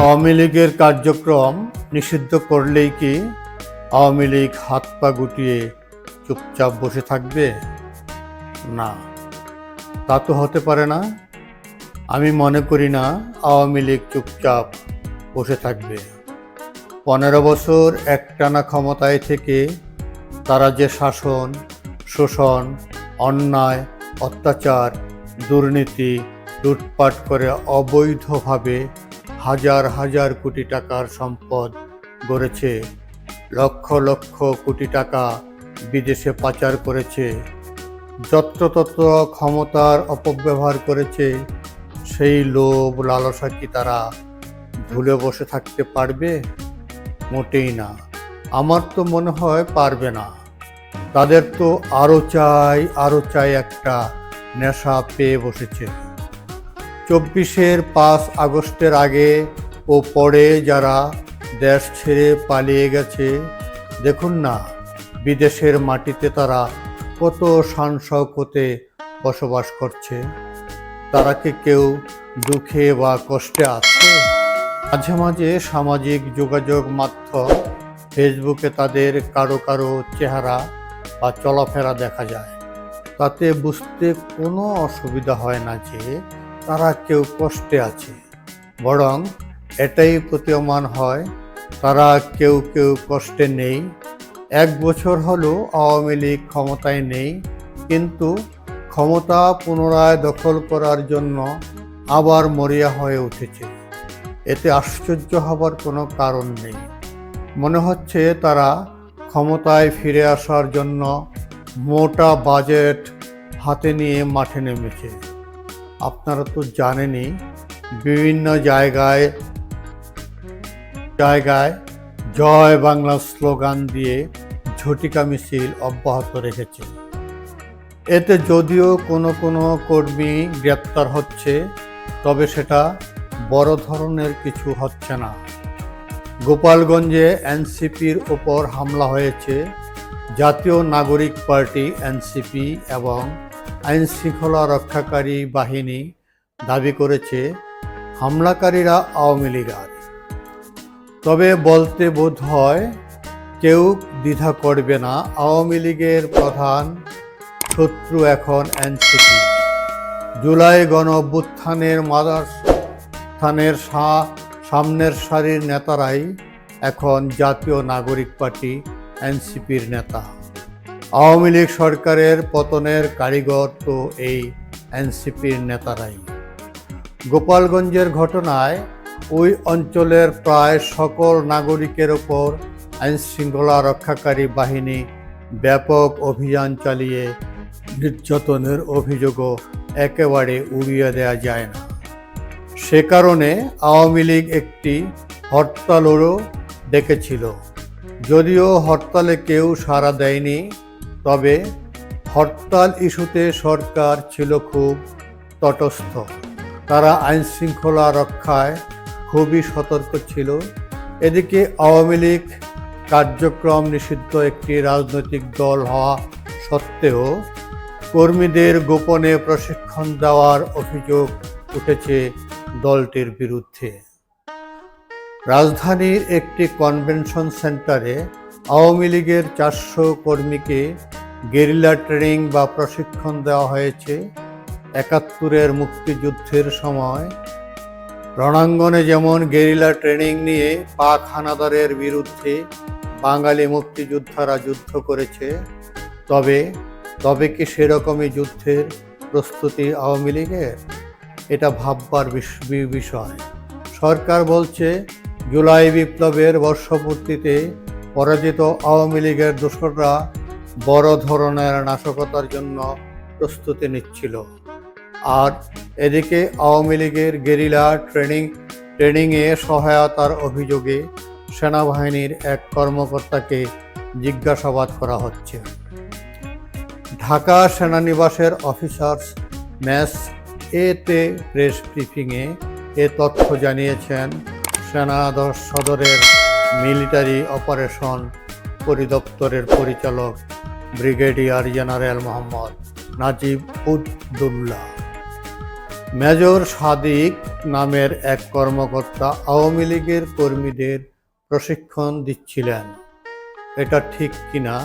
আওয়ামী লীগের কার্যক্রম নিষিদ্ধ করলেই কি আওয়ামী লীগ হাত পা গুটিয়ে চুপচাপ বসে থাকবে? না, তা তো হতে পারে না। আমি মনে করি না আওয়ামী লীগ চুপচাপ বসে থাকবে। 15 বছর একটানা ক্ষমতায় থেকে তারা যে শাসন, শোষণ, অন্যায়, অত্যাচার, দুর্নীতি, লুটপাট করে অবৈধভাবে হাজার হাজার কোটি টাকার সম্পদ গড়েছে, লক্ষ লক্ষ কোটি টাকা বিদেশে পাচার করেছে, যত্রতত্র ক্ষমতার অপব্যবহার করেছে, সেই লোভ লালসা কি তারা ভুলে বসে থাকতে পারবে? মোটেই না। আমার তো মনে হয় পারবে না। তাদের তো আরও চাই একটা নেশা পেয়ে বসেছে। 24-এর 5 আগস্টের আগে ও পরে যারা দেশ ছেড়ে পালিয়ে গেছে, দেখুন না বিদেশের মাটিতে তারা কত শান শওকতে বসবাস করছে। তারা কি কেউ দুঃখে বা কষ্টে আছে? মাঝে মাঝে সামাজিক যোগাযোগ মাধ্যম ফেসবুকে তাদের কারো চেহারা বা চলাফেরা দেখা যায়। তাতে বুঝতে কোনো অসুবিধা হয় না যে তারা কেউ কষ্টে আছে, বরং এটাই প্রতীয়মান হয় তারা কেউ কষ্টে নেই। 1 বছর হলো আওয়ামী লীগ ক্ষমতায় নেই, কিন্তু ক্ষমতা পুনরায় দখল করার জন্য আবার মরিয়া হয়ে উঠেছে। এতে আশ্চর্য হবার কোনো কারণ নেই। মনে হচ্ছে তারা ক্ষমতায় ফিরে আসার জন্য মোটা বাজেট হাতে নিয়ে মাঠে নেমেছে। আপনারা তো জানেনই, বিভিন্ন জায়গায় জয় বাংলা স্লোগান দিয়ে ঝটিকা মিছিল অব্যাহত রেখেছে। এতে যদিও কোনো কর্মী গ্রেপ্তার হচ্ছে, তবে সেটা বড় ধরনের কিছু হচ্ছে না। গোপালগঞ্জে এনসিপির ওপর হামলা হয়েছে। জাতীয় নাগরিক পার্টি এনসিপি এবং আইনশৃঙ্খলা রক্ষাকারী বাহিনী দাবি করেছে হামলাকারীরা আওয়ামী লীগের। তবে বলতে বোধ হয় কেউ দ্বিধা করবে না, আওয়ামী লীগের প্রধান শত্রু এখন এনসিপি। জুলাই গণ অভ্যুত্থানের মাদারস্থানের সামনের সারির নেতারাই এখন জাতীয় নাগরিক পার্টি এনসিপির নেতা। আওয়ামী লীগ সরকারের পতনের কারিগর তো এই এনসিপির নেতারাই। গোপালগঞ্জের ঘটনায় ওই অঞ্চলের প্রায় সকল নাগরিকের ওপর আইনশৃঙ্খলা রক্ষাকারী বাহিনী ব্যাপক অভিযান চালিয়ে নির্যাতনের অভিযোগও একেবারে উড়িয়ে দেওয়া যায় না। সে কারণে আওয়ামী লীগ একটি হরতালেরও ডেকেছিল। যদিও হরতালে কেউ সাড়া দেয়নি, তবে হরতাল ইস্যুতে সরকার ছিল খুব তটস্থ। তারা আইনশৃঙ্খলা রক্ষায় খুবই সতর্ক ছিল। এদিকে আওয়ামী লীগ কার্যক্রম নিষিদ্ধ একটি রাজনৈতিক দল হওয়া সত্ত্বেও কর্মীদের গোপনে প্রশিক্ষণ দেওয়ার অভিযোগ উঠেছে দলটির বিরুদ্ধে। রাজধানীর একটি কনভেনশন সেন্টারে আওয়ামী লীগের 400 কর্মীকে গেরিলা ট্রেনিং বা প্রশিক্ষণ দেওয়া হয়েছে। 71-এর মুক্তিযুদ্ধের সময় রণাঙ্গনে যেমন গেরিলা ট্রেনিং নিয়ে পাক হানাদারের বিরুদ্ধে বাঙালি মুক্তিযোদ্ধারা যুদ্ধ করেছে, তবে কি সেরকমই যুদ্ধের প্রস্তুতি আওয়ামী লীগের? এটা ভাববার বিষয়। সরকার বলছে জুলাই বিপ্লবের বর্ষপূর্তিতে পরাজিত আওয়ামী লীগের দোসররা বড় ধরনের নাশকতার জন্য প্রস্তুতি নিচ্ছিল। আর এদিকে আওয়ামী লীগের গেরিলা ট্রেনিংয়ে সহায়তার অভিযোগে সেনাবাহিনীর এক কর্মকর্তাকে জিজ্ঞাসাবাদ করা হচ্ছে। ঢাকা সেনানিবাসের অফিসার্স মেস এতে প্রেস ব্রিফিংয়ে এ তথ্য জানিয়েছেন সেনা সদরের মিলিটারি অপারেশন পরিদপ্তরের পরিচালক brigadier general Mohammad Najib Uddoula. Major Sadiq নামের এক কর্মকর্তা আওয়ামী লীগের কর্মীদের প্রশিক্ষণ দিচ্ছিলেন। এটা ঠিক কিনা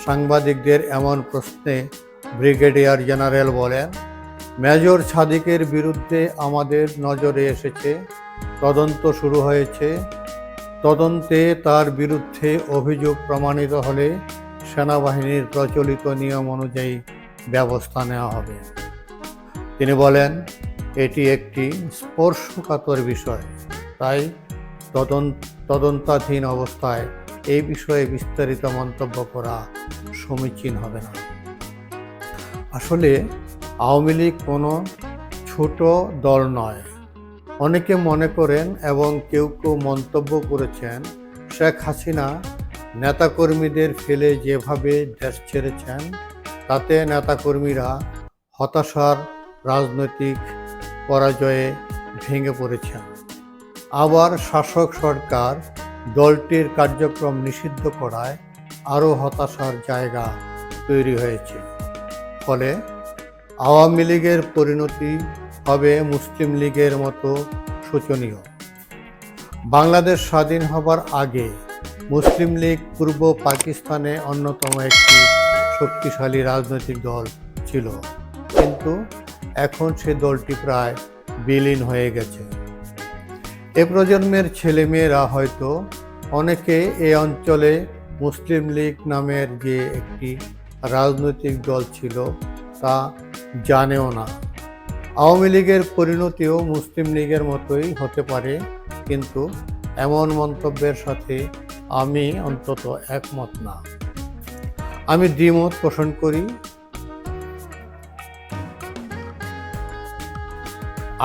সাংবাদিকদের এমন প্রশ্নে ব্রিগেডিয়ার জেনারেল বলেন, মেজর সাদিকের বিরুদ্ধে আমাদের নজরে এসেছে, তদন্ত শুরু হয়েছে। তদন্তে তার বিরুদ্ধে অভিযোগ প্রমাণিত হলে সেনাবাহিনীর প্রচলিত নিয়ম অনুযায়ী ব্যবস্থা নেওয়া হবে। তিনি বলেন, এটি একটি স্পর্শকাতর বিষয়, তাই তদন্তাধীন অবস্থায় এই বিষয়ে বিস্তারিত মন্তব্য করা সমীচীন হবে না। আসলে আওয়ামী লীগ কোনো ছোট দল নয়। অনেকে মনে করেন এবং কেউ কেউ মন্তব্য করেছেন, শেখ হাসিনা নেতাকর্মীদের ফেলে যেভাবে দেশ ছেড়েছেন তাতে নেতাকর্মীরা হতাশার রাজনৈতিক পরাজয়ে ভেঙে পড়েছেন। আবার শাসক সরকার দলটির কার্যক্রম নিষিদ্ধ করায় আরও হতাশার জায়গা তৈরি হয়েছে। ফলে আওয়ামী লীগের পরিণতি হবে মুসলিম লীগের মতো শোচনীয়। বাংলাদেশ স্বাধীন হবার আগে মুসলিম লীগ পূর্ব পাকিস্তানে অন্যতম একটি শক্তিশালী রাজনৈতিক দল ছিল, কিন্তু এখন সে দলটি প্রায় বিলীন হয়ে গেছে। এ প্রজন্মের ছেলেমেয়েরা হয়তো অনেকে এই অঞ্চলে মুসলিম লীগ নামের যে একটি রাজনৈতিক দল ছিল তা জানেও না। আওয়ামী লীগের পরিণতিও মুসলিম লীগের মতোই হতে পারে, কিন্তু এমন মন্তব্যের সাথে আমি অন্তত একমত না। আমি দ্বিমত পোষণ করি।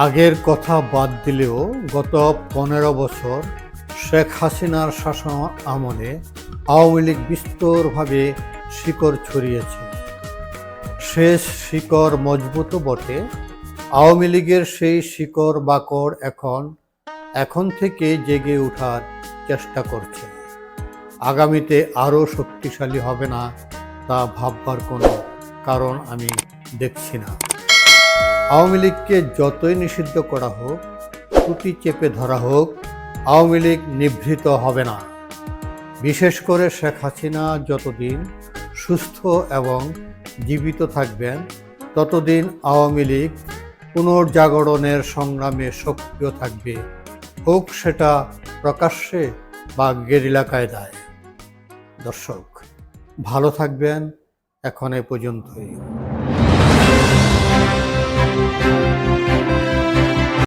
আগের কথা বাদ দিলেও গত 15 বছর শেখ হাসিনার শাসন আমলে আওয়ামী লীগ বিস্তরভাবে শিকড় ছড়িয়েছে। শেষ শিকড় মজবুত বটে। আওয়ামী লীগের সেই শিকড় বাকড় এখন থেকে জেগে ওঠার চেষ্টা করছে। আগামীতে আরও শক্তিশালী হবে না তা ভাববার কোনো কারণ আমি দেখছি না। আওয়ামী লীগকে যতই নিষিদ্ধ করা হোক, টুটি চেপে ধরা হোক, আওয়ামী লীগ নিভৃত হবে না। বিশেষ করে শেখ হাসিনা যতদিন সুস্থ এবং জীবিত থাকবেন ততদিন আওয়ামী লীগ পুনর্জাগরণের সংগ্রামে সক্রিয় থাকবে, হোক সেটা প্রকাশ্যে বা গেরিলা কায়দায়। দর্শক, ভালো থাকবেন। এখন এ পর্যন্তই।